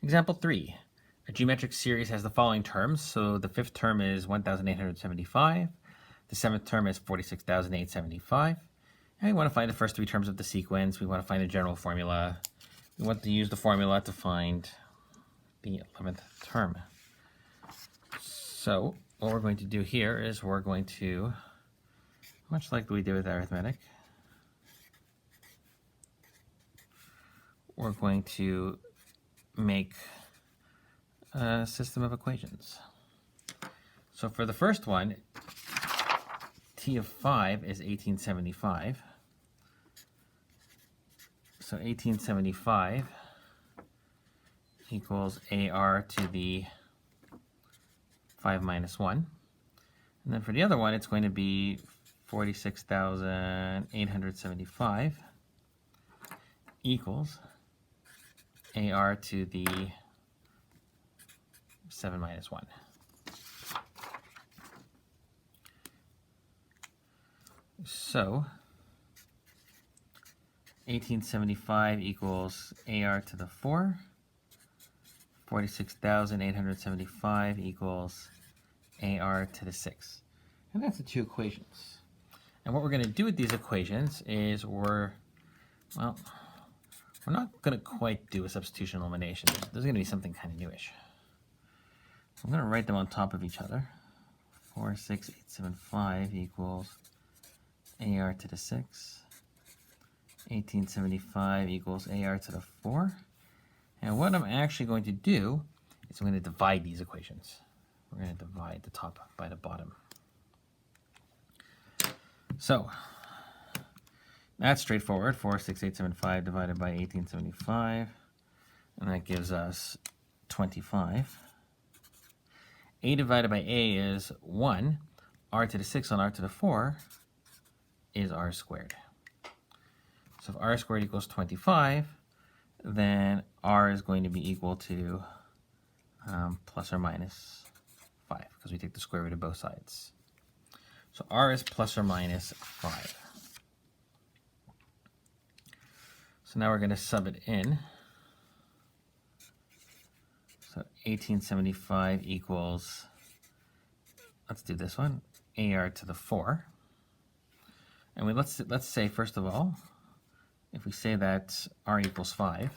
Example 3. A geometric series has the following terms. So the fifth term is 1,875. The seventh term is 46,875. And we want to find the first three terms of the sequence. We want to find the general formula. We want to use the formula to find the 11th term. So what we're going to do here is we're going to, much like we did with arithmetic, we're going to make a system of equations. So for the first one, t of 5 is 1875. So 1875 equals AR to the 5 minus 1. And then for the other one, it's going to be 46,875 equals AR to the 7 minus 1. So 1875 equals AR to the 4. 46,875 equals AR to the 6. And that's the two equations. And what we're going to do with these equations is we're not going to quite do a substitution elimination. There's going to be something kind of newish. So I'm going to write them on top of each other. 46875 equals AR to the 6. 1875 equals AR to the 4. And what I'm actually going to do is I'm going to divide these equations. We're going to divide the top by the bottom. So that's straightforward. 46875 divided by 1875. And that gives us 25. A divided by A is 1. R to the 6 on R to the 4 is R squared. So if R squared equals 25, then R is going to be equal to plus or minus 5, because we take the square root of both sides. So R is plus or minus 5. So now we're going to sub it in. So 1875 equals, let's do this one, AR to the 4. And let's say, first of all, if we say that R equals 5,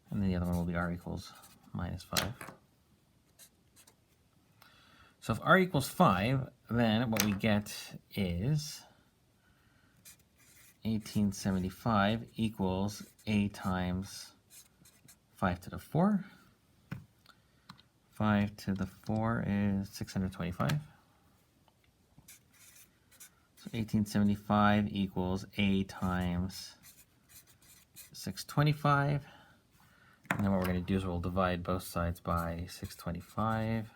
and then the other one will be R equals minus 5. So if R equals 5, then what we get is 1875 equals A times 5 to the 4. 5 to the 4 is 625. So 1875 equals A times 625. And then what we're going to do is we'll divide both sides by 625.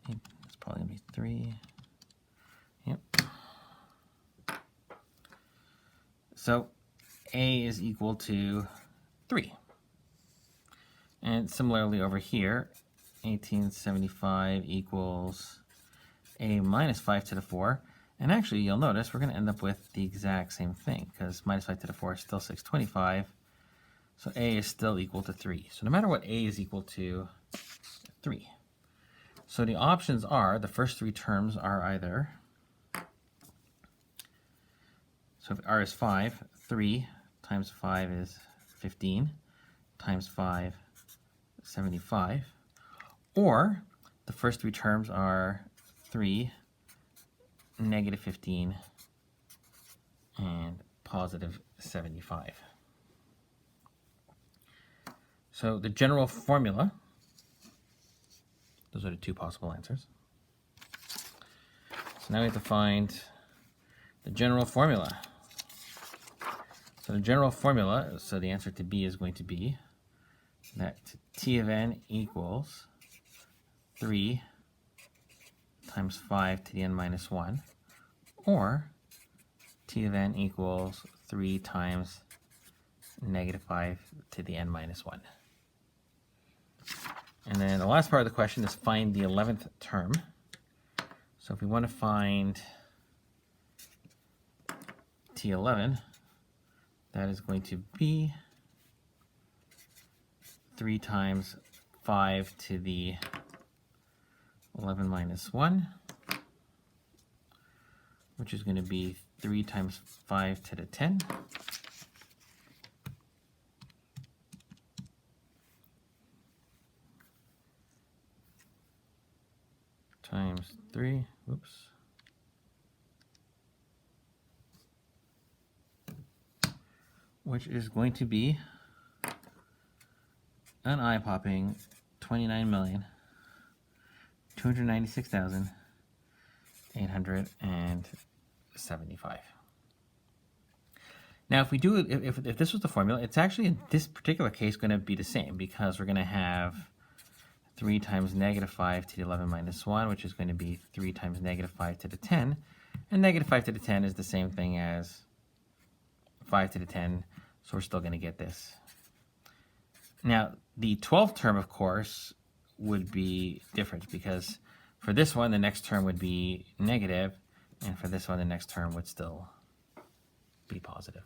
It's probably going to be 3. Yep. So A is equal to 3. And similarly over here, 1875 equals A minus 5 to the 4. And actually, you'll notice we're going to end up with the exact same thing, because minus 5 to the 4 is still 625. So A is still equal to 3. So no matter what, A is equal to 3. So the options are, the first three terms are either, so if R is 5, 3 times 5 is 15, times 5, 75. Or the first three terms are 3, negative 15, and positive 75. So the general formula, those are the two possible answers. So now we have to find the general formula. So the general formula, so the answer to B is going to be that T of n equals 3 times 5 to the n minus 1, or T of n equals 3 times negative 5 to the n minus 1. And then the last part of the question is find the 11th term. So if we want to find T11, that is going to be 3 times 5 to the 11 minus 1, which is going to be 3 times 5 to the 10. Times 3, whoops. Which is going to be an eye-popping 29,296,875. Now, if we do, if this was the formula, it's actually in this particular case going to be the same, because we're going to have 3 times negative 5 to the 11 minus 1, which is going to be 3 times negative 5 to the 10. And negative 5 to the 10 is the same thing as 5 to the 10, so we're still going to get this. Now, the 12th term, of course, would be different, because for this one, the next term would be negative, and for this one, the next term would still be positive.